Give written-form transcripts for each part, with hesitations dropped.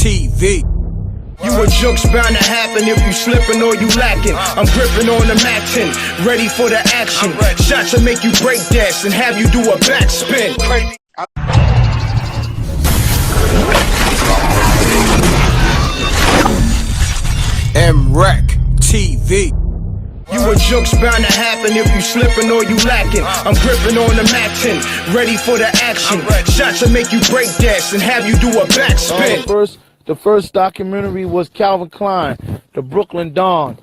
M.Reckktv. You a joke's bound to happen if you slipping or you lacking. I'm gripping on the Mac 10, ready for the action. Shots to make you break dance and have you do a backspin. M.Reckktv. You a joke's bound to happen if you slipping or you lacking. I'm gripping on the Mac 10, ready for the action. Shots to make you break dance and have you do a backspin. The first documentary was Calvin Klein, the Brooklyn Don.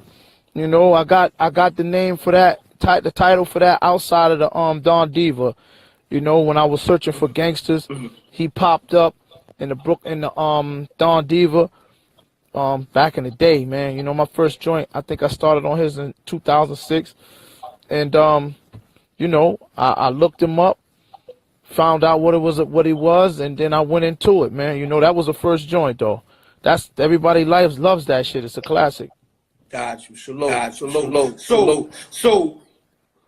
You know, I got the name for that, the title for that outside of the Don Diva. You know, when I was searching for gangsters, he popped up in the Don Diva. Back in the day, man. You know, my first joint, I think I started on his in 2006. And you know, I looked him up, found out what he was, and then I went into it, man. You know, that was the first joint, though. That's everybody loves that shit. It's a classic. Got you. Salute. So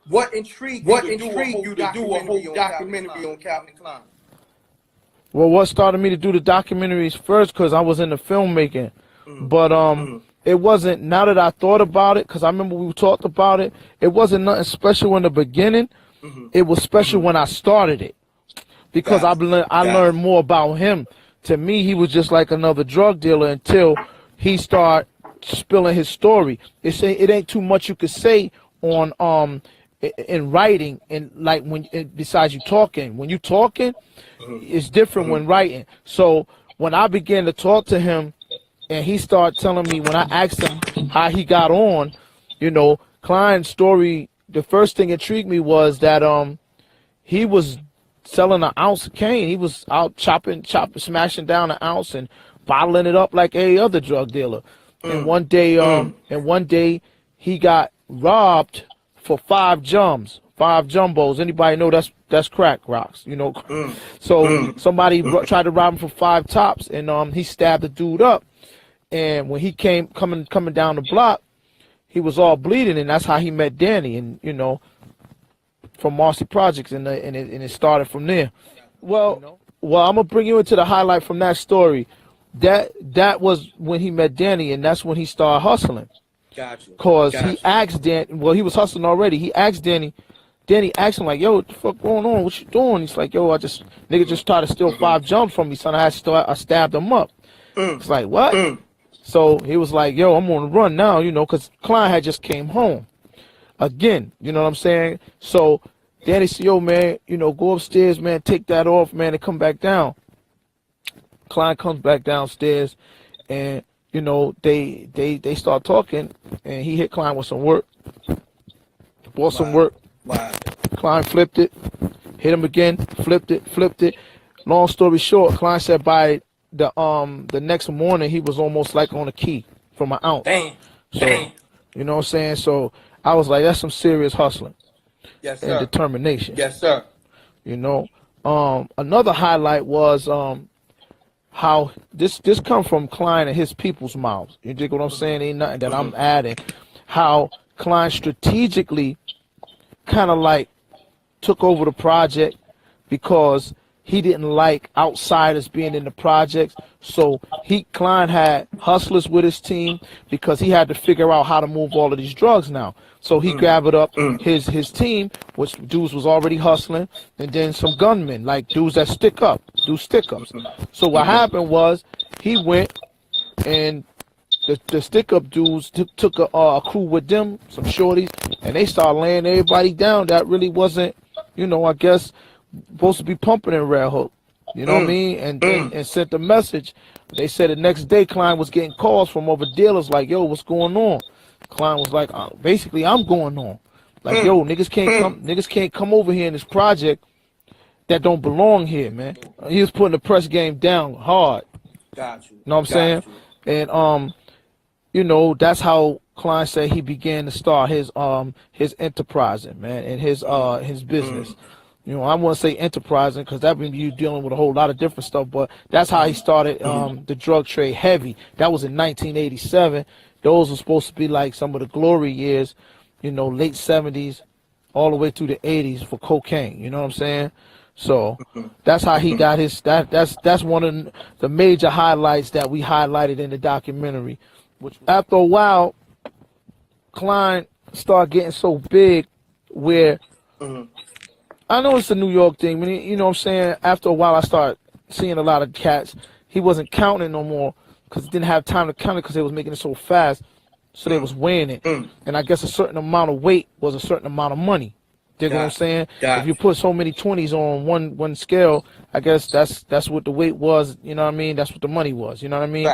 what intrigued you to do a whole documentary on Calvin Klein? Well, what started me to do the documentaries first, because I was into filmmaking. But it wasn't, now that I thought about it, because I remember we talked about it, it wasn't nothing special in the beginning. It was special when I started it, because I learned more about him. To me, he was just like another drug dealer until he started spilling his story. It ain't too much you could say on in writing, and like besides you talking. When you talking, it's different when writing. So when I began to talk to him, and he started telling me, when I asked him how he got on, you know, Klein's story, the first thing intrigued me was that he was selling an ounce of cane. He was out chopping, smashing down an ounce and bottling it up like any other drug dealer. And one day he got robbed for 5 jumbos. Anybody know that's crack rocks, you know? So somebody tried to rob him for 5 tops, and he stabbed the dude up. And when he coming down the block, he was all bleeding, and that's how he met Danny, and you know, from Marcy Projects, and it started from there. Well, I'm gonna bring you into the highlight from that story. That was when he met Danny, and that's when he started hustling. Gotcha. Cause he asked Danny. Well, he was hustling already. He asked Danny. Danny asked him like, "Yo, what the fuck going on? What you doing?" He's like, "Yo, nigga just tried to steal 5 jumps from me, son. I stabbed him up." It's like, what? So he was like, "Yo, I'm on the run now," you know, because Klein had just came home again, you know what I'm saying? So Danny said, "Yo, man, you know, go upstairs, man, take that off, man, and come back down." Klein comes back downstairs, and, you know, they start talking, and he hit Klein with some work. Bought some work. Klein flipped it, hit him again, flipped it. Long story short, Klein said by the next morning he was almost like on a key from an ounce. So, you know what I'm saying? So I was like, that's some serious hustling. Yes, sir. And determination. Yes, sir. You know, another highlight was how this come from Klein and his people's mouths. You dig what I'm saying? Ain't nothing that I'm adding. How Klein strategically kind of like took over the project because he didn't like outsiders being in the projects. So Klein had hustlers with his team because he had to figure out how to move all of these drugs now. So he gathered up his team, which dudes was already hustling, and then some gunmen, like dudes that do stick-ups. So what happened was he went, and the stick-up dudes took a crew with them, some shorties, and they started laying everybody down that really wasn't, you know, I guess, supposed to be pumping in Red Hook. You know what I mean? And sent a message. They said the next day Klein was getting calls from other dealers like, "Yo, what's going on?" Klein was like, basically, I'm going on. Like, yo, niggas can't come over here in this project that don't belong here, man. He was putting the press game down hard. Got you. Know what I'm saying? And you know, that's how Klein said he began to start his enterprising, man, and his business. You know, I wouldn't say enterprising because that would be you dealing with a whole lot of different stuff, but that's how he started the drug trade heavy. That was in 1987. Those were supposed to be like some of the glory years, you know, late 70s all the way through the 80s for cocaine. You know what I'm saying? So that's how he got his. That's one of the major highlights that we highlighted in the documentary. Which after a while, Klein started getting so big, where I know it's a New York thing, but you know what I'm saying. After a while, I started seeing a lot of cats. He wasn't counting no more because he didn't have time to count it because they was making it so fast. So they was weighing it, and I guess a certain amount of weight was a certain amount of money. Dig what I'm saying? If you put so many 20s on one scale, I guess that's what the weight was. You know what I mean? That's what the money was. You know what I mean?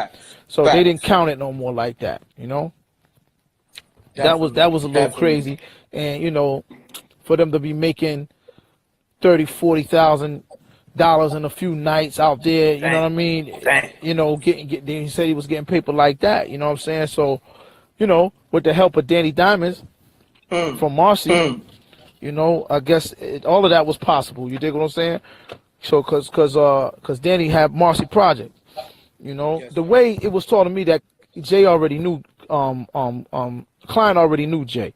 So they didn't count it no more like that. You know? That was a little crazy, and you know, for them to be making $30,000-$40,000 in a few nights out there. You know what I mean? You know, he said he was getting paper like that. You know what I'm saying? So, you know, with the help of Danny Diamonds from Marcy, you know, I guess all of that was possible. You dig what I'm saying? So, cause Danny had Marcy Project. You know, the way it was taught to me that Jay already knew, Klein already knew Jay.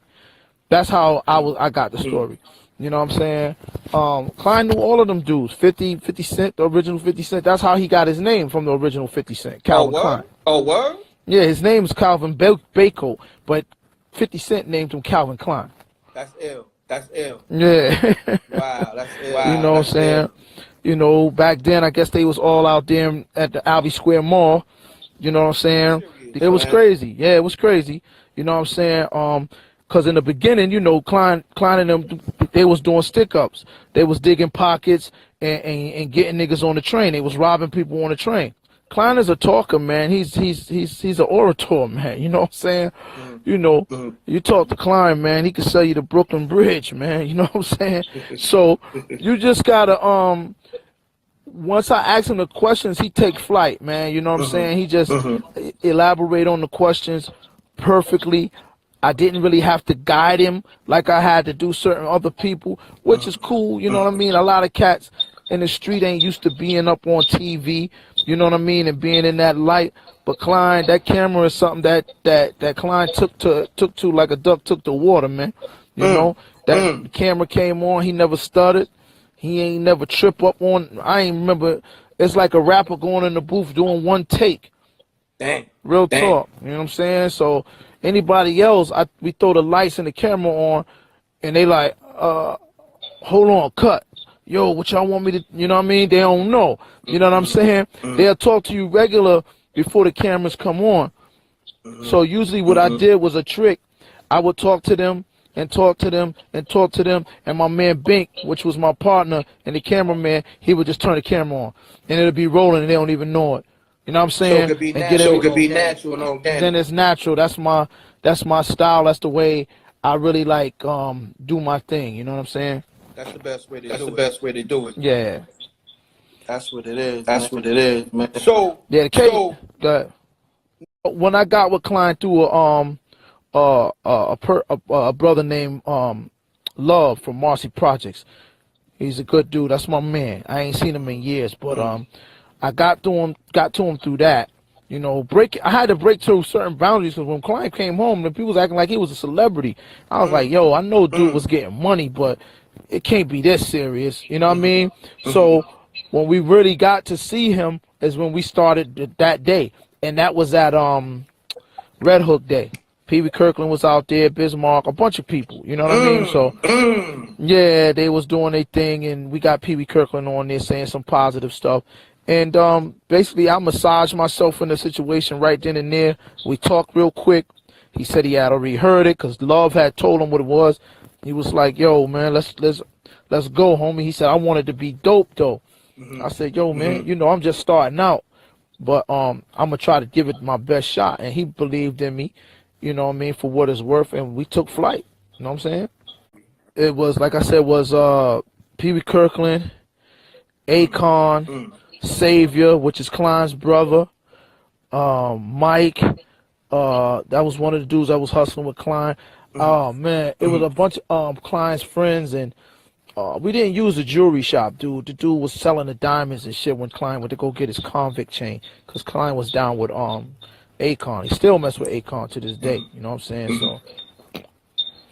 That's how I got the story. You know what I'm saying? Klein knew all of them dudes. 50 Cent, the original 50 Cent. That's how he got his name, from the original 50 Cent. Calvin Klein. Oh, word? Yeah, his name is Calvin Bacote, but 50 Cent named him Calvin Klein. That's ill. That's ill. Yeah. Wow, that's ill. Wow, you know what I'm saying? Ill. You know, back then, I guess they was all out there at the Albee Square Mall. You know what I'm saying? It was crazy. Yeah, it was crazy. You know what I'm saying? Because in the beginning, you know, Klein and them, they was doing stick-ups. They was digging pockets and getting niggas on the train. They was robbing people on the train. Klein is a talker, man. He's an orator, man. You know what I'm saying? You know, you talk to Klein, man, he can sell you the Brooklyn Bridge, man. You know what I'm saying? So you just gotta once I ask him the questions, he take flight, man. You know what I'm saying? He just elaborate on the questions perfectly. I didn't really have to guide him like I had to do certain other people, which is cool. You know what I mean? A lot of cats in the street ain't used to being up on TV, you know what I mean, and being in that light. But Klein, that camera is something that Klein took to like a duck took to water, man. You know, that camera came on, he never stuttered. He ain't never trip up on. I ain't remember. It's like a rapper going in the booth doing one take. Dang. Real talk. You know what I'm saying? So anybody else, we throw the lights and the camera on, and they like, hold on, cut. Yo, what y'all want me to, you know what I mean? They don't know. You know what I'm saying? They'll talk to you regular before the cameras come on. So usually what I did was a trick. I would talk to them and talk to them and talk to them, and my man Bink, which was my partner and the cameraman, he would just turn the camera on, and it'll be rolling and they don't even know it. You know what I'm saying? So it could be natural and organic. Then it's natural. That's my style. That's the way I really like do my thing. You know what I'm saying? That's the best way to do it. That's the best way to do it. Yeah. That's what it is. That's what it is, man. So yeah, when I got with Klein through a brother named Love from Marcy Projects. He's a good dude. That's my man. I ain't seen him in years, but I got to him through that. You know, I had to break through certain boundaries, because when Klein came home, the people was acting like he was a celebrity. I was like, yo, I know dude was getting money, but it can't be this serious. You know what I mean? So when we really got to see him is when we started that day, and that was at Red Hook Day. Pee Wee Kirkland was out there, Bismarck, a bunch of people. You know what I mean? So yeah, they was doing their thing, and we got Pee Wee Kirkland on there saying some positive stuff. And basically, I massaged myself in the situation right then and there. We talked real quick. He said he had already heard it because Love had told him what it was. He was like, "Yo, man, let's go, homie." He said, "I wanted to be dope, though." I said, "Yo, man, you know, I'm just starting out, but I'm gonna try to give it my best shot." And he believed in me, you know what I mean, for what it's worth. And we took flight. You know what I'm saying? It was, like I said, Pee Wee Kirkland, Akon, Savior, which is Klein's brother, Mike. That was one of the dudes that was hustling with Klein. Oh man, it was a bunch of Klein's friends, and we didn't use the jewelry shop, dude. The dude was selling the diamonds and shit when Klein went to go get his convict chain, because Klein was down with Akon. He still mess with Akon to this day. You know what I'm saying? So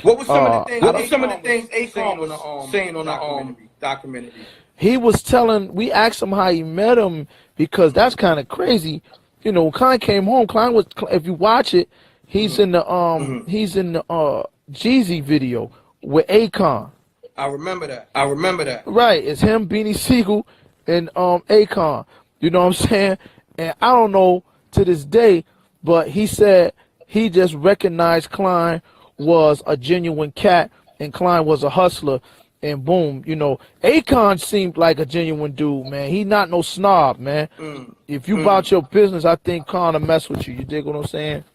what was some of the things Akon was saying on the documentary? he was telling, we asked him how he met him, because that's kind of crazy. You know, Klein came home. Klein was, if you watch it, he's in the Jeezy video with Akon. I remember that. Right, it's him, Beanie Siegel, and Akon. You know what I'm saying? And I don't know to this day, but he said he just recognized Klein was a genuine cat and Klein was a hustler. And boom, you know, Akon seemed like a genuine dude, man. He not no snob, man. If you about your business, I think Khan will mess with you. You dig what I'm saying?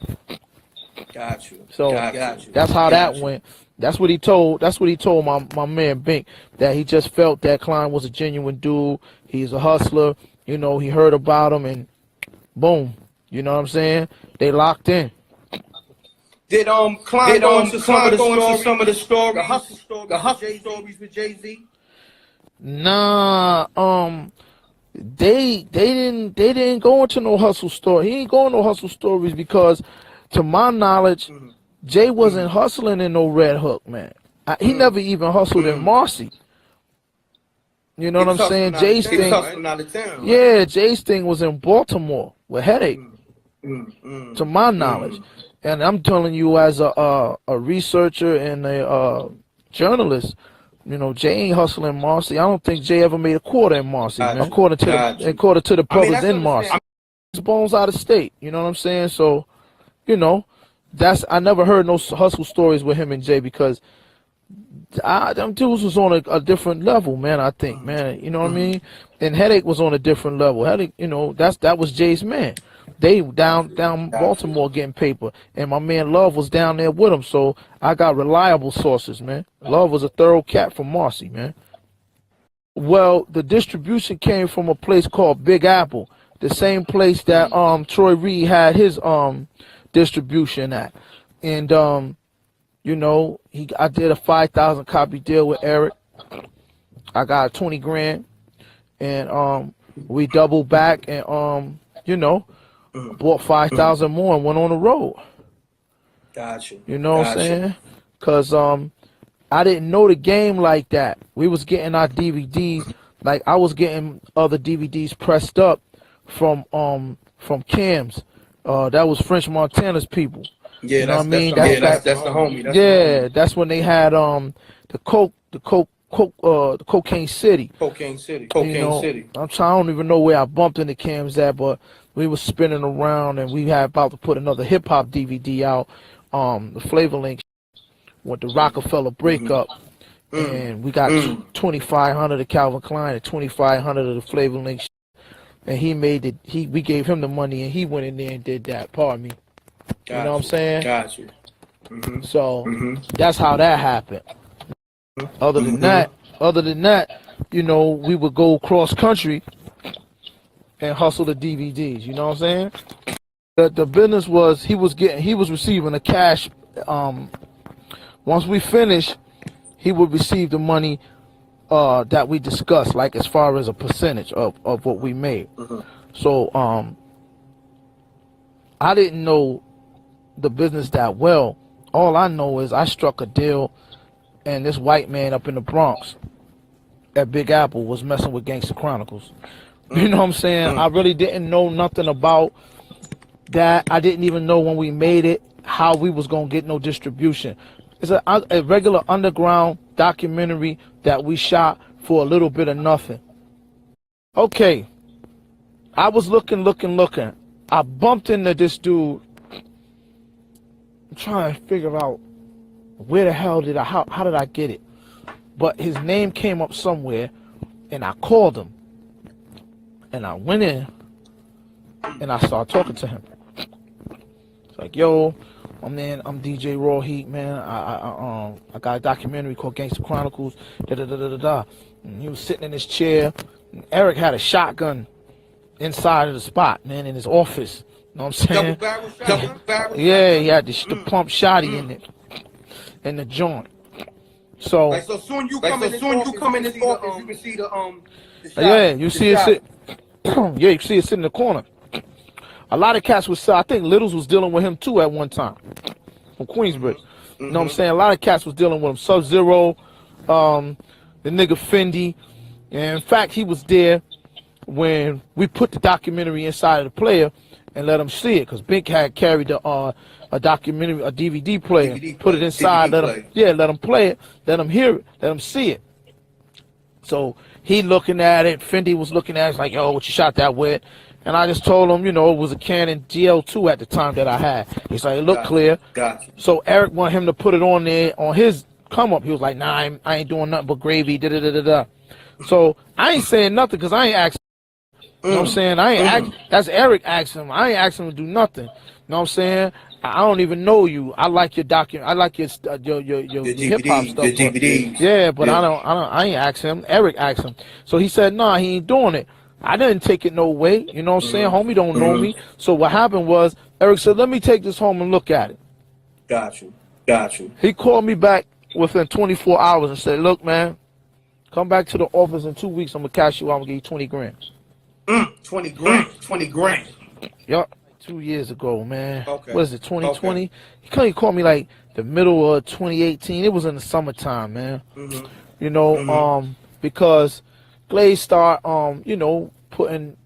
Got you. So Got you. that's how that went. That's what he told. That's what he told my man Bink, that he just felt that Klein was a genuine dude. He's a hustler. You know, he heard about him, and boom. You know what I'm saying? They locked in. Did Klein go into some of the stories, the hustle stories with Jay-Z? Nah, they didn't go into no hustle story. He ain't going no hustle stories because, to my knowledge, Jay wasn't hustling in no Red Hook, man. He never even hustled in Marcy. You know what I'm saying? Jay's thing, yeah, Jay's thing was in Baltimore with Headache, to my knowledge. And I'm telling you, as a researcher and a journalist, you know, Jay ain't hustling Marcy. I don't think Jay ever made a quarter in Marcy, man. According to the brothers in Marcy. His bones out of state. You know what I'm saying? So, you know, I never heard no hustle stories with him and Jay, because them dudes was on a different level, man. I think, man. You know what I mean? And Headache was on a different level. Headache, you know, that was Jay's man. They down Baltimore getting paper, and my man Love was down there with him. So I got reliable sources, man. Love was a thorough cat from Marcy, man. Well, the distribution came from a place called Big Apple, the same place that Troy Reed had his distribution at, and you know, I did a 5,000 copy deal with Eric. I got 20 grand, and we doubled back, and you know, bought 5,000 more and went on the road. Gotcha. You know what I'm saying? Because I didn't know the game like that. We was getting our DVDs, like I was getting other DVDs pressed up from Cam's. That was French Montana's people. Yeah, you know that's, what I mean? that's the homie. That's yeah, the homie. that's when they had the Cocaine City. You know, I don't even know where I bumped into Cam's at, but we was spinning around, and we had about to put another hip hop DVD out. The Flavor Link with the Rockefeller breakup, and we got 2,500 of Calvin Klein and 2,500 of the Flavor Link, and he made it. We gave him the money, and he went in there and did that. Pardon me. You know what I'm saying? Got you. So that's how that happened. Other than that, you know, we would go cross country and hustle the DVDs. You know what I'm saying? The business was he was receiving a cash. Once we finished, he would receive the money that we discussed, like as far as a percentage of what we made. So I didn't know the business that well. All I know is I struck a deal, and this white man up in the Bronx at Big Apple was messing with Gangsta Chronicles. You know what I'm saying? I really didn't know nothing about that. I didn't even know when we made it how we was gonna get no distribution. It's a regular underground documentary that we shot for a little bit of nothing. Okay, I was looking. I bumped into this dude. I'm trying to figure out where the hell how did I get it? But his name came up somewhere, and I called him. And I went in, and I started talking to him. It's like, yo, I'm DJ Raw Heat, man. I got a documentary called Gangsta Chronicles. And he was sitting in his chair. And Eric had a shotgun inside of the spot, man, in his office. You know what I'm saying? Double barrel. Yeah, he had the pump shotty in the joint. So, like, so soon you come in this office, you can see the shot. Yeah, you see it sit. Yeah, you see it sitting in the corner. A lot of cats was, I think Littles was dealing with him too at one time from Queensbridge. You know what I'm saying? A lot of cats was dealing with him. Sub-Zero, the nigga Fendi, And in fact, he was there when we put the documentary inside of the player and let him see it, because Bink had carried a documentary, a DVD player, put it inside, let him play it, let him hear it, let him see it. So he looking at it, Fendi was looking at it, like, yo, what you shot that with? And I just told him, you know, it was a Canon GL2 at the time that I had. He's like, it looked clear. Gotcha. So Eric wanted him to put it on there on his come up. He was like, nah, I ain't doing nothing but gravy, da-da-da-da-da. So I ain't saying nothing because I ain't asking. You know what I'm saying? I ain't that's Eric asking him. I ain't asking him to do nothing. You know what I'm saying? I don't even know you. I like your document. I like your hip hop stuff. Your DVD. Yeah, but I ain't asking him. Eric asked him. So he said, nah, he ain't doing it. I didn't take it no way. You know what I'm saying? Homie don't know me. So what happened was Eric said, let me take this home and look at it. Got you. He called me back within 24 hours and said, look, man, come back to the office in 2 weeks. I'm going to cash you out. I'm going to give you 20 grand. 20 grand. 20 grand. Yup. 2 years ago, man. Okay. What is it, 2020? Okay. He called me like the middle of 2018. It was in the summertime, man. You know, because Glaze started, you know, putting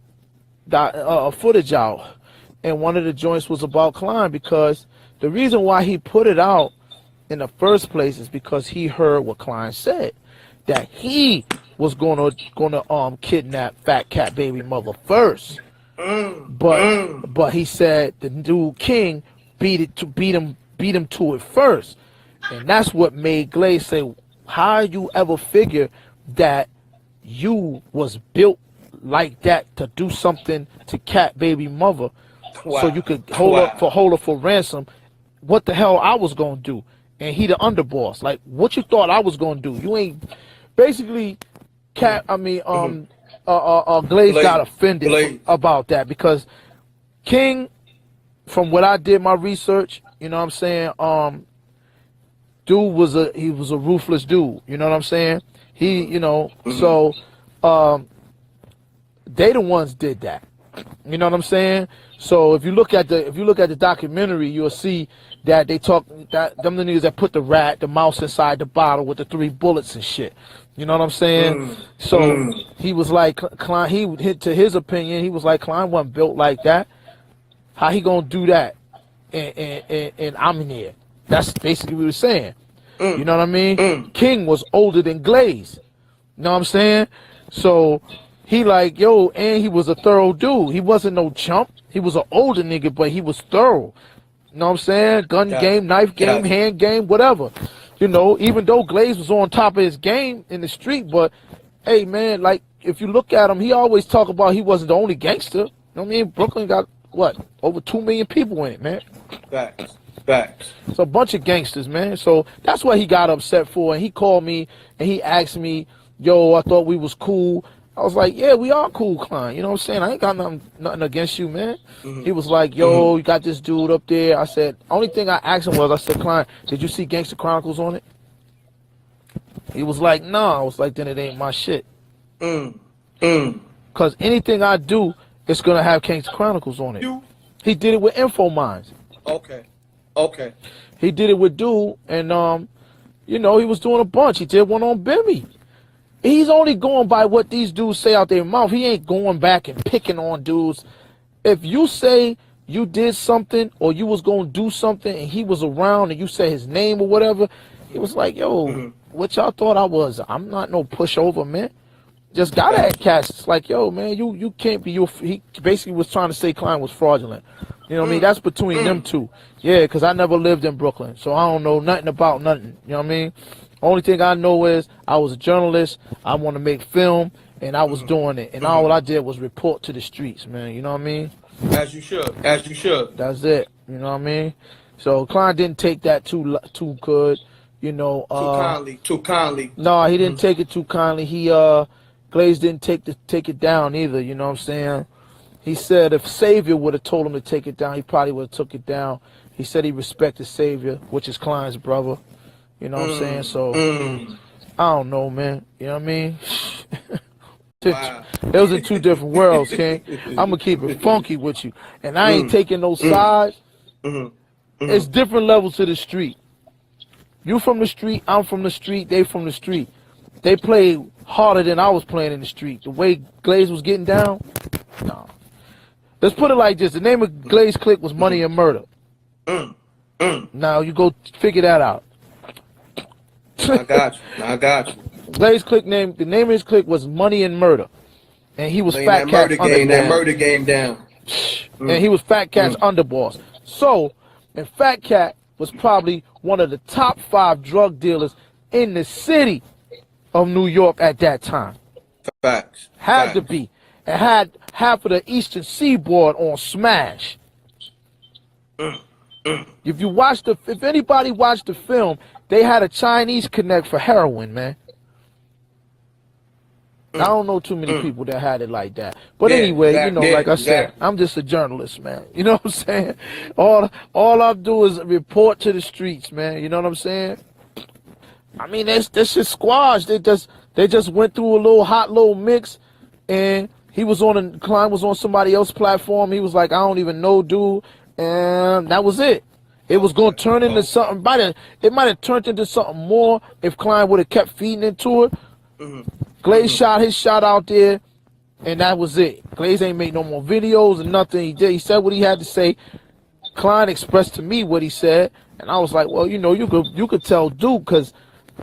that footage out. And one of the joints was about Klein, because the reason why he put it out in the first place is because he heard what Klein said, that he was gonna kidnap Fat Cat baby mother first. But he said the dude King beat him to it first. And that's what made Glaze say, how you ever figure that you was built like that to do something to Cat baby mother, so you could hold her for ransom? What the hell I was gonna do? And he the underboss. Like, what you thought I was gonna do? You ain't basically Glaze got offended about that, because King, from what I did my research, you know what I'm saying, dude was a ruthless dude, you know what I'm saying? He, you know, so they the ones did that. You know what I'm saying? So if you look at the documentary, you'll see that they talk that them the niggas that put the mouse inside the bottle with the 3 bullets and shit. You know what I'm saying? So he was like, Klein, to his opinion, he was like, Klein wasn't built like that. How he gonna do that? And I'm in here. That's basically what he was saying. You know what I mean? King was older than Glaze. You know what I'm saying? So he like, yo, and he was a thorough dude. He wasn't no chump. He was an older nigga, but he was thorough. You know what I'm saying? Gun game, knife game, hand game, whatever. You know, even though Glaze was on top of his game in the street, but hey, man, like, if you look at him, he always talk about he wasn't the only gangster. You know what I mean? Brooklyn got, what, over 2 million people in it, man. Facts. It's a bunch of gangsters, man. So that's what he got upset for. And he called me and he asked me, yo, I thought we was cool. I was like, yeah, we are cool, Klein. You know what I'm saying? I ain't got nothing against you, man. He was like, yo, you got this dude up there. I said, only thing I asked him was, I said, Klein, did you see Gangsta Chronicles on it? He was like, nah. I was like, then it ain't my shit. Because anything I do, it's going to have Gangsta Chronicles on it. He did it with Info Minds. Okay. He did it with Dude, and, you know, he was doing a bunch. He did one on Bimmy. He's only going by what these dudes say out their mouth. He ain't going back and picking on dudes. If you say you did something or you was going to do something and he was around and you say his name or whatever, he was like, yo, what y'all thought I was? I'm not no pushover, man. Just got at cats. It's like, yo, man, you can't be he basically was trying to say Klein was fraudulent. You know what I mean? That's between them two. Yeah, because I never lived in Brooklyn, so I don't know nothing about nothing. You know what I mean? Only thing I know is I was a journalist. I want to make film, and I was doing it. And all I did was report to the streets, man. You know what I mean? As you should. That's it. You know what I mean? So Klein didn't take that too good. You know. Too kindly. No, he didn't take it too kindly. Glaze didn't take it down either. You know what I'm saying? He said if Savior would have told him to take it down, he probably would have took it down. He said he respected Savior, which is Klein's brother. You know what I'm saying? So, I don't know, man. You know what I mean? Wow. Those are 2 different worlds, King. I'm going to keep it funky with you. And I ain't taking no sides. It's different levels to the street. You from the street, I'm from the street, they from the street. they played harder than I was playing in the street. The way Glaze was getting down, no. Let's put it like this. The name of Glaze clique was Money and Murder. Now you go figure that out. I got you. Glaze clique name, the name of his clique was Money and Murder. And he was Fat Cat's underboss. That murder game down. And he was Fat Cat's underboss. So, and Fat Cat was probably one of the top 5 drug dealers in the city of New York at that time. Facts. Had to be. And had half of the Eastern Seaboard on smash. If anybody watched the film, they had a Chinese connect for heroin, man. I don't know too many people that had it like that. But anyway, you know, like I said, I'm just a journalist, man. You know what I'm saying? All I do is report to the streets, man. You know what I'm saying? I mean, this shit squashed. They just went through a little mix, and Klein was on somebody else's platform. He was like, I don't even know, dude, and that was it. It was gonna turn into something. It might have turned into something more if Klein would have kept feeding into it. Glaze shot his shot out there, and that was it. Glaze ain't made no more videos and nothing. He did. He said what he had to say. Klein expressed to me what he said, and I was like, well, you know, you could tell Duke, because,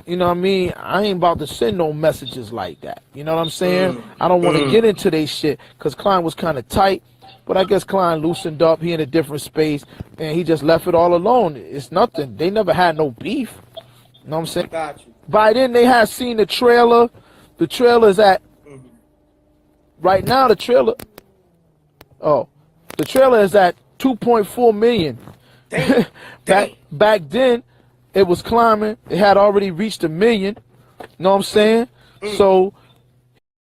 you know what I mean, I ain't about to send no messages like that. You know what I'm saying? I don't want to get into they shit, because Klein was kind of tight, but I guess Klein loosened up. He in a different space, and he just left it all alone. It's nothing. They never had no beef. You know what I'm saying? Got you. By then, they had seen the trailer. The trailer's at, right now the trailer is at 2.4 million. Back then, it was climbing. It had already reached 1 million. You know what I'm saying? So,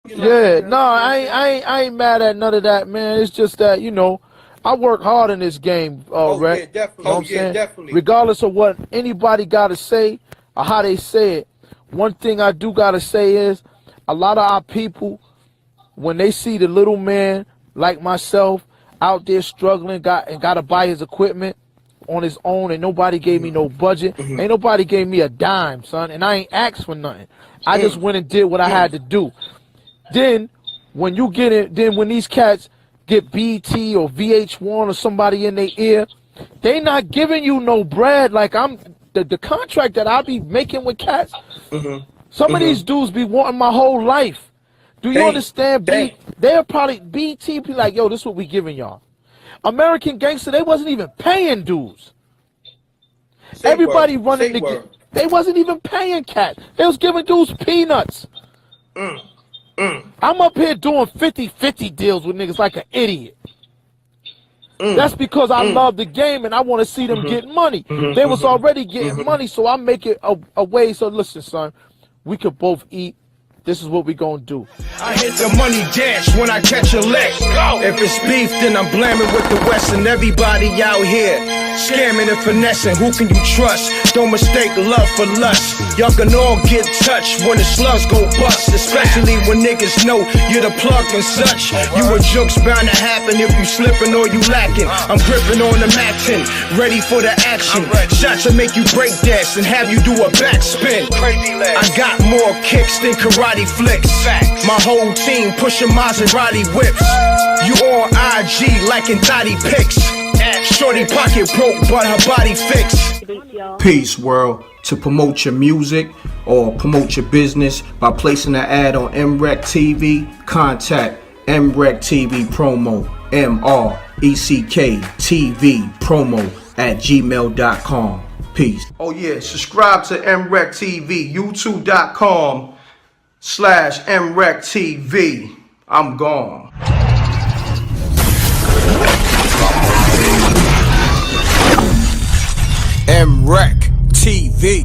yeah, no, I ain't mad at none of that, man. It's just that, you know, I work hard in this game, Rec. Yeah, definitely. You know what I'm saying? Regardless of what anybody got to say or how they say it, one thing I do got to say is, a lot of our people, when they see the little man like myself out there struggling, got to buy his equipment on his own, and nobody gave me no budget, ain't nobody gave me a dime, son, and I ain't asked for nothing. I just went and did what I had to do. Then when you get it, then when these cats get BT or VH1 or somebody in their ear, they not giving you no bread. Like I'm the contract that I be making with cats. Some of these dudes be wanting my whole life. Do you understand? They'll probably BT be like, yo, this is what we giving y'all. American Gangster, they wasn't even paying dudes. Everybody running the they wasn't even paying cats. They was giving dudes peanuts. I'm up here doing 50-50 deals with niggas like an idiot. That's because I love the game and I want to see them get money. They was already getting money, so I make it a way. So listen, son, we could both eat. This is what we gonna do. I hit the money dash when I catch a lick. If it's beef, then I'm blaming with the West and everybody out here scamming and finessing. Who can you trust? Don't mistake love for lust. Y'all can all get touched when the slugs go bust, especially when niggas know you're the plug and such. You a joke's bound to happen if you slipping or you lacking. I'm gripping on the Mactin, ready for the action. Shots will make you break dance and have you do a backspin. I got more kicks than karate flicks. My whole team pushing Maserati whips. You on IG liking thotty pics. Shorty pocket broke but her body fixed. Peace, world. To promote your music or promote your business by placing an ad on MRecktv, contact mrecktvpromo, mrecktvpromo @gmail.com. Peace. Oh yeah, subscribe to MRecktv, youtube.com/MRecktv. I'm gone. MRecktv.